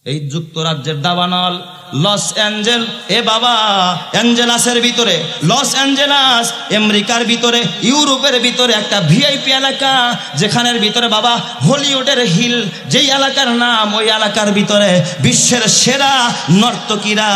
এই যুক্তরাজ্যের দাবানল লস অ্যাঞ্জেল, এ বাবা অ্যাঞ্জেলাসের ভিতরে, লস অ্যাঞ্জেলাস আমেরিকার ভিতরে, ইউরোপের ভিতরে একটা ভিআইপি এলাকা, যেখানের ভিতরে বাবা হলিউডের হিল, যেই এলাকার নাম, ওই এলাকার ভিতরে বিশ্বের সেরা নর্তকীরা,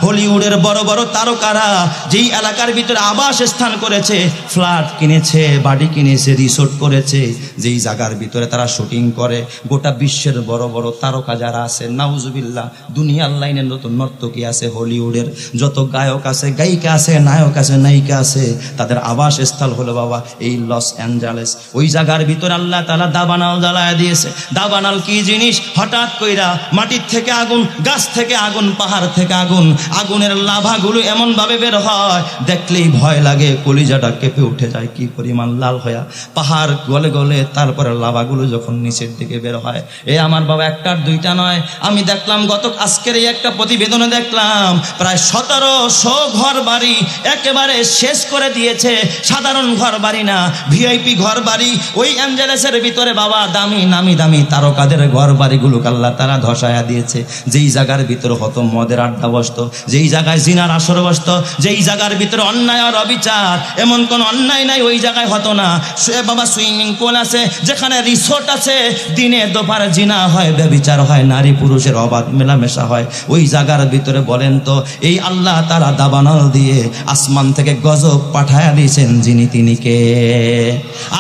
হলিউডের বড় বড় তারকারা যেই এলাকার ভিতরে আবাস স্থান করেছে, ফ্ল্যাট কিনেছে, বাড়ি কিনেছে, রিসোর্ট করেছে, যেই জায়গার ভিতরে তারা শুটিং করে, গোটা বিশ্বের বড় বড় তারকা যারা আছে, নাউজুবিল্লাহ, দুনিয়ার লাইনের নতুন নর্তকী আছে, হলিউডের যত গায়ক আছে, গায়িকা আছে, নায়ক আছে, নায়িকা আছে, তাদের আবাস স্থল হলো বাবা এই লস অ্যাঞ্জেলেস। ওই জায়গার ভিতরে আল্লাহ তাআলা দাবানল জ্বালায় দিয়েছে। দাবানল কি জিনিস? হঠাৎ কইরা মাটির থেকে আগুন, গাছ থেকে আগুন, পাহাড় থেকে আগুন, আগুনের লাভাগুলো এমন ভাবে বের হয়, দেখলেই ভয় লাগে, কলিজাটা কেঁপে উঠে যায়, কি পরিমাণ লাল হয়া পাহাড় গলে গলে তারপরে লাভাগুলো যখন নিচের দিকে বের হয়। এ আমার বাবা একটার দুইটা নয়, আমি দেখলাম গত আজকের এই একটা প্রতিবেদনে দেখলাম প্রায় 1700 ঘর বাড়ি একেবারে শেষ করে দিয়েছে। সাধারণ ঘর বাড়ি না, ভিআইপি ঘর বাড়ি। ওই অ্যাঞ্জেলেসের ভিতরে বাবা দামি নামি দামি তারকাদের ঘর বাড়িগুলোকে আল্লাহ তারা ধসায়া দিয়েছে। যেই জায়গার ভিতরে হতো মদের আড্ডা বসত, যেই জায়গায় জিনার আসর বসত, যেই জায়গার ভিতরে অন্যায় আর অবিচার, এমন কোন অন্যায় নাই ওই জায়গায় হতো না। সে বাবা সুইমিং পুল আছে, যেখানে রিসোর্ট আছে, দিনে দোপারে জিনা হয়, ব্যভিচার হয়, নারী পুরুষের অবাধ মেলামেশা হয়। ওই জায়গার ভিতরে বলেন তো এই আল্লাহ তাআলা দাবানল দিয়ে আসমান থেকে গজব পাঠায়া দিয়েছেন যিনি, তিনি কে?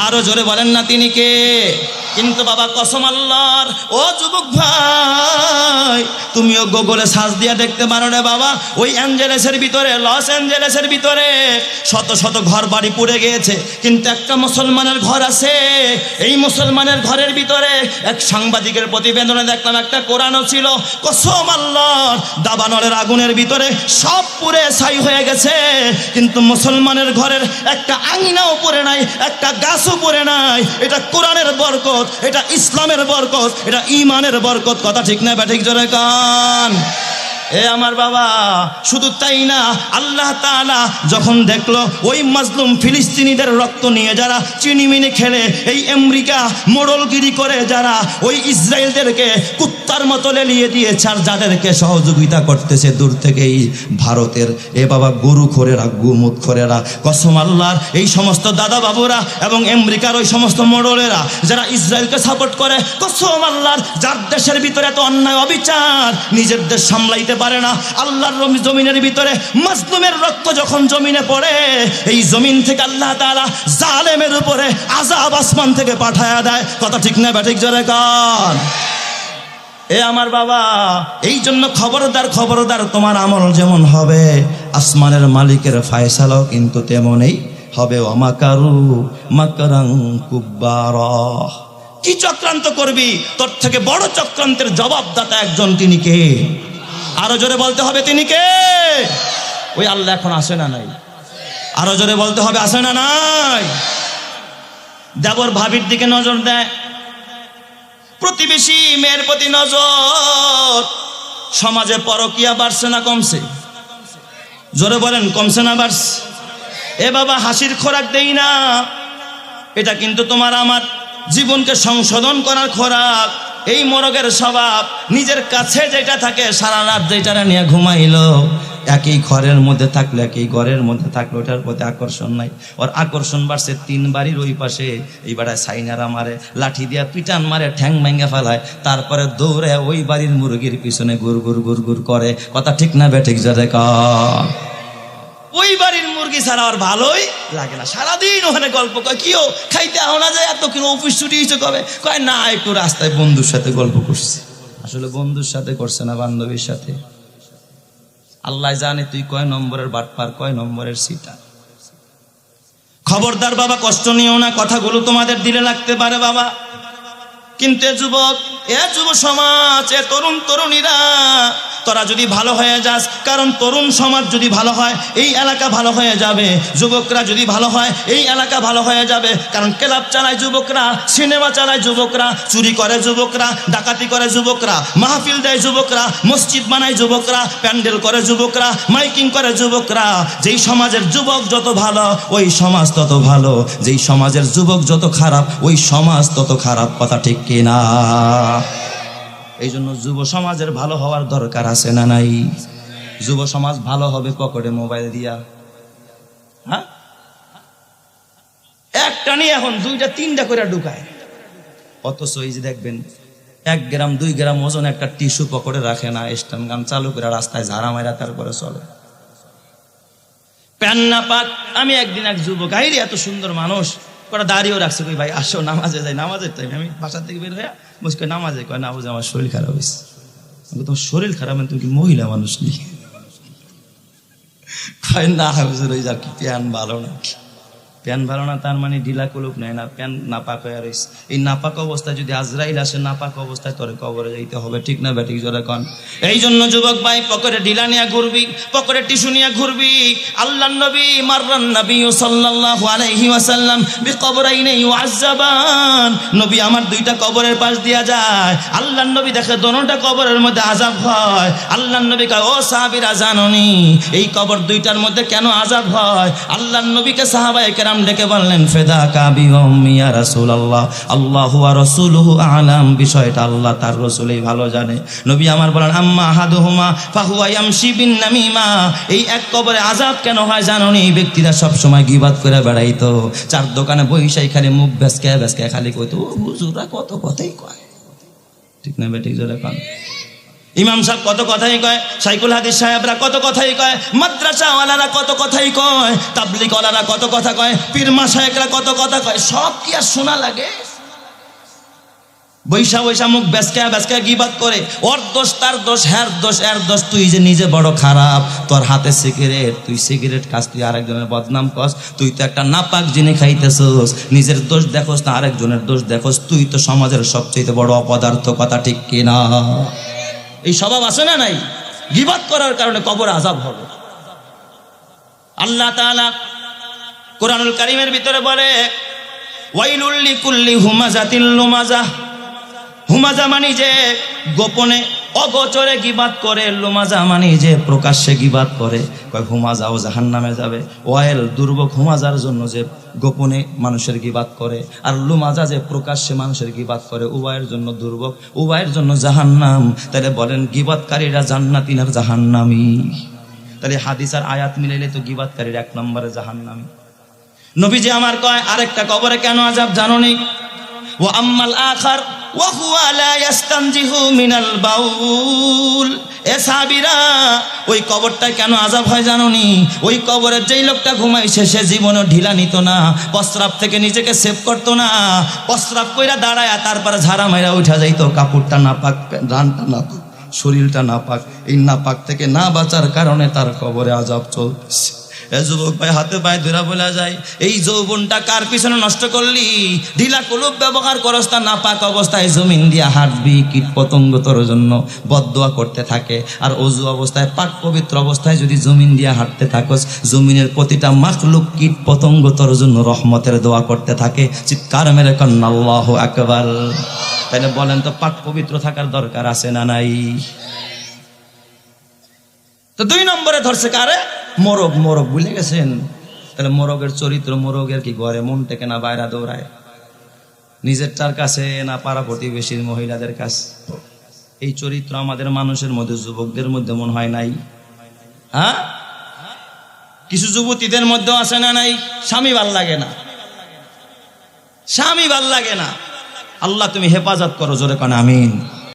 আরো জোরে বলেন না তিনি কে? কিন্তু বাবা কসম আল্লাহর, ও যুবক ভাই, তুমিও গুগলে সার্চ দিয়ে দেখতে পারো রে বাবা, ওই অ্যাঞ্জেলেসের ভিতরে, লস অ্যাঞ্জেলেসের ভিতরে শত শত ঘর বাড়ি পুড়ে গিয়েছে, কিন্তু একটা মুসলমানের ঘর আছে। এই মুসলমানের ঘরের ভিতরে এক সাংবাদিকের প্রতিবেদনে দেখলাম একটা কোরআনও ছিল। কসম আল্লাহর, দাবানলের আগুনের ভিতরে সব পুড়ে ছাই হয়ে গেছে, কিন্তু মুসলমানের ঘরের একটা আঙিনাও পড়ে নাই, একটা গাছও পড়ে নাই। এটা কোরআনের বরকত, এটা ইসলামের বরকত, এটা ঈমানের বরকত। কথা ঠিক না ব্যাঠিক? জোরে কান। এ আমার বাবা, শুধু তাই না, আল্লাহ তাআলা যখন দেখলো ওই মাজলুম ফিলিস্তিনিদের রক্ত নিয়ে যারা চিনিমিনি খেলে, এই আমেরিকা মোড়লগিরি করে যারা ওই ইসরায়েলদেরকে কুত্তার মতো লেলিয়ে দিয়েছে, আর যাদেরকে সহযোগিতা করতেছে দূর থেকেই ভারতের এ বাবা গরুখোরেরা, গোমুতখোরেরা, কসম আল্লাহর, এই সমস্ত দাদা বাবুরা এবং আমেরিকার ওই সমস্ত মোড়লেরা যারা ইসরায়েলকে সাপোর্ট করে, কসম আল্লাহর, যার দেশের ভিতরে এত অন্যায় অবিচার, নিজের দেশ সামলাইতে পারে না, আল্লাহর জমিনের ভিতরে মাজলুমের রক্ত যখন জমিনে পড়ে, এই জমিন থেকে আল্লাহ তাআলা জালেমের উপরে আযাব আসমান থেকে পাঠায়া দেয়। কথা ঠিক না ব্যাঠিক? জোরে কান। এ আমার বাবা, এই জন্য খবরদার, খবরদার, তোমার আমল যেমন হবে আসমানের মালিকের ফয়সালাও কিন্তু তেমনই হবে। ওয়ামাকারু মাকরান কুব্বারা। কি চক্রান্ত করবি, তোর থেকে বড় চক্রান্তের জবাবদাতা একজন, তিনি কে? আরো জোরে বলতে হবে তিনি কে? ওই আল্লাহ এখন আসে না নাই? আরো জোরে বলতে হবে, আসে না নাই? দেবর ভাবির দিকে নজর দেয়, প্রতিবেশী মেয়ের প্রতি নজর। সমাজে পরকিয়া বাড়ছে না কমছে? জোরে বলেন, কমছে না বাড়ছে? এ বাবা, হাসির খোরাক দেই না, এটা কিন্তু তোমার আমার জীবনকে সংশোধন করার খোরাক। এই মোরগের স্বভাব, নিজের কাছে যেটা থাকে সারা রাত যেটা নিয়ে ঘুমাইলো, একই ঘরের মধ্যে থাকলো, একই ঘরের মধ্যে থাকলো, ওটার প্রতি আকর্ষণ নাই। ওর আকর্ষণ বাড়ছে 3 বাড়ির ওই পাশে। এই বেড়ায় সাইনারা মারে, লাঠি দিয়া পিটান মারে, ঠ্যাং ভেঙে ফেলায়, তারপরে দৌড়ে ওই বাড়ির মুরগির পিছনে গুর গুর গুর গুর করে। কথা ঠিক না ব্যাঠিক? জোরে কান। ওই বাড়ির মুরগি ছাড়া আর ভালোই লাগে না, সারাদিন ওখানে গল্প কয়, কিও খাইতে আও না যায়, এত কিনো অফিস ছুটি হয়েছে কবে? কয় না, একটু রাস্তায় বন্ধুর সাথে গল্প করছি। আসলে বন্ধুর সাথে করছে না, বান্ধবীর সাথে। আল্লাহ জানে তুই কয় নম্বরের বাটপার, কয় নম্বরের সিটা। খবরদার বাবা, কষ্ট নিও না, কথাগুলো তোমাদের দিলে লাগতে পারে বাবা, কিন্তু এ যুবক, এ যুব সমাজ, এ তরুণ তরুণীরা, তোরা যদি ভালো হয়ে যাস, কারণ তরুণ সমাজ যদি ভালো হয় এই এলাকা ভালো হয়ে যাবে, যুবকরা যদি ভালো হয় এই এলাকা ভালো হয়ে যাবে। কারণ ক্লাব চালায় যুবকরা, সিনেমা চালায় যুবকরা, চুরি করে যুবকরা, ডাকাতি করে যুবকরা, মাহফিল দেয় যুবকরা, মসজিদ বানায় যুবকরা, প্যান্ডেল করে যুবকরা, মাইকিং করে যুবকরা। যেই সমাজের যুবক যত ভালো ওই সমাজ তত ভালো, যেই সমাজের যুবক যত খারাপ ওই সমাজ তত খারাপ। কথা ঠিক কিনা? এই জন্য যুব সমাজের ভালো হওয়ার দরকার আছে না নাই? যুব সমাজ ভালো হবে পকেটে মোবাইল দিয়া, হ্যাঁ? একটা নিয়ে এখন 2টা 3টা করে ঢুকায়। অথচ এই যে দেখবেন 1 গ্রাম 2 গ্রাম ওজন একটা টিস্যু পকেটে রাখে না, স্ট্যান্ড গান চালু করে রাস্তায় ঝাড়া মারা তারপরে চলে। প্যান না পাক। আমি একদিন এক যুবক, আইরে এত সুন্দর মানুষ, কটা দাঁড়িয়েও রাখছে, কই ভাই আসো নামাজে যাই। নামাজের টাইম আমি বাসা থেকে বের হয়ে মুসকে নামাজে, কয় না বুঝে আমার শরীর খারাপ হয়েছে। তোমার শরীর খারাপ মানে তুমি কি মহিলা মানুষ নেই? কয় না হুজুর ওই আর কি প্যান ভালো না। প্যান ভালো না তার মানে ঢিলা কুলুপ নেয় না, প্যান নাপাক হয়ে রয়েছে। এই নাপাক অবস্থায় যদি আজরাইল আসে, নাপাক অবস্থায় তোরে কবরে যাইতে হবে, ঠিক না ব্যাটিক জোরে কন? এই জন্য যুবক ভাই পকেটে ঢিলা নিয়ে ঘুরবি, পকেটে টিস্যু নিয়ে ঘুরবি। আল্লাহর নবী মাররান নবী সাল্লাল্লাহু আলাইহি ওয়াসাল্লাম বিকবরাইনি ইউআযাবান, নবী আমার 2টা কবরের পাশ দিয়া যায়। আল্লাহর নবী দেখে দোনোটা কবরের মধ্যে আযাব হয়। আল্লাহর নবী কয়, ও সাহাবীরা জানোনি এই কবর 2টার মধ্যে কেন আযাব হয়? আল্লাহর নবীকে সাহাবায়ে কেরাম ডেকে বললেন, ফিদাকা বিউম্মি ইয়া রাসূলুল্লাহ, আল্লাহু ওয়া রাসূলুহু আ'লাম, বিষয়টা আল্লাহ তার রাসূলই ভালো জানে। নবী আমার বলেন, আম্মা আহাদুহুমা ফাহুয়া ইয়ামশি বিন নামিমা, এই এক কবরে আযাব কেন হয় জানোনি? এই ব্যক্তিরা সব সময় গীবত করে বেড়াইতো, 4 দোকানে বইসাই খালি মুখ বেসকে বেসকে খালি কইতো, ও হুজুররা কত কথাই কয়, ঠিক না বেঠিক জোরে কন? ইমাম সাহেব কত কথাই কয়, শাইখুল হাদিস সাহেবরা কত কথাই কয়, মাদ্রাসাওয়ালারা কত কথাই কয়, তাবলীগওয়ালারা কত কথা কয়, পীর মাশায়েখরা কত কথা কয়, সব কি আর শোনা লাগে? বৈশা বৈশা মুখ বেসকা বেসকা গীবত করে, ওর দোষ তার দোষ, হ্যার দোষ এর দোষ, তুই যে নিজে বড় খারাপ, তোর হাতে সিগারেট, তুই সিগারেট খাস, তুই আরেকজনের বদনাম করস, তুই তো একটা নাপাক জিনিস খাইতেছস, নিজের দোষ দেখোস না আরেকজনের দোষ দেখোস, তুই তো সমাজের সবচেয়ে বড় অপদার্থ, কথা ঠিক কিনা? এই স্বভাব আছে না নাই? গীবত করার কারণে কবর আযাব হবে। আল্লাহ তাআলা কোরআনুল কারীমের ভিতরে বলে, ওয়াইলুল লিকুল্লি হুমাযাতিল লুমাযাহ, হুমাযা মানে যে গোপনে অগোচরে গীবত করে, লুমাযা মানে যে প্রকাশ্যে গীবত করে। কয় হুমাযাও জাহান্নামে যাবে। ওয়াইল দুর্ভোগ হুমাযার জন্য যে গোপনে মানুষের গীবত করে, আর লুমাযা যে প্রকাশ্যে মানুষের গীবত করে, উভয়ের জন্য দুর্ভোগ, উভয়ের জন্য জাহান্নাম। তাহলে বলেন গীবতকারীরা জান্নাতি না জাহান্নামী? তাহলে হাদিস আর আয়াত মিলাইলে তো গীবতকারীরা 1 নম্বরে জাহান্নামী। নবীজি আমার কয়, আরেকটা কবরে কেন আযাব জানোনি? ওয়া আম্মাল আখার ওয়া হুয়া লা ইস্তানজিহু মিনাল বাউল, এ সাহাবীরা ওই কবরটায় কেন আযাব হয় জানোনি? ওই কবরে যেই লোকটা ঘুমাইছে সে জীবনে ঢিলা নিত না, প্রস্রাব থেকে নিজেকে সেভ করতো না, প্রস্রাব কইরা দাঁড়ায়া তারপরে ঝাড়া মাইরা উঠা যাইতো, কাপড়টা নাপাক, রানটা নাপাক, শরীরটা নাপাক। এই নাপাক থেকে না বাঁচার কারণে তার কবরে আযাব চলছে। এ যুবক ভাই হাতে পায়ে ধরা বলা যায়, এই যৌবনটা কার পিছনে নষ্ট করলি? ঢিলা কুলুপ ব্যবহার করস, তা নাপাক অবস্থায় জমিন দিয়া হাঁটবি, কীট পতঙ্গ তোর জন্য বদদোয়া করতে থাকে। আর অজু অবস্থায়, পাক পবিত্র অবস্থায় যদি জমিন দিয়া হাঁটতে থাকস, জমিনের প্রতিটা মাখলুক কীট পতঙ্গ তোর জন্য রহমতের দোয়া করতে থাকে। চিৎকার মেরে কন্না আল্লাহু আকবার। তাহলে বলেন তো পাক পবিত্র থাকার দরকার আছে না নাই? তো 2 নম্বরে ধরছে কারে? মোরগ। মোরগ ভুলে গেছেন? তাহলে মোরগের চরিত্র, মোরগের কি ঘরে মন থেকে না বাইরে দৌড়ায়, নিজের তার কাছে না পাড়া প্রতিবেশীর মহিলাদের কাছে? এই চরিত্র আমাদের মানুষের মধ্যে, যুবকদের মধ্যে মন হয় নাই? হ্যাঁ, কিছু যুবতীদের মধ্যেও আছে না নাই? স্বামী ভাল লাগে না, স্বামী ভাল লাগে না। আল্লাহ তুমি হেফাজত করো, জোরে কান আমিন।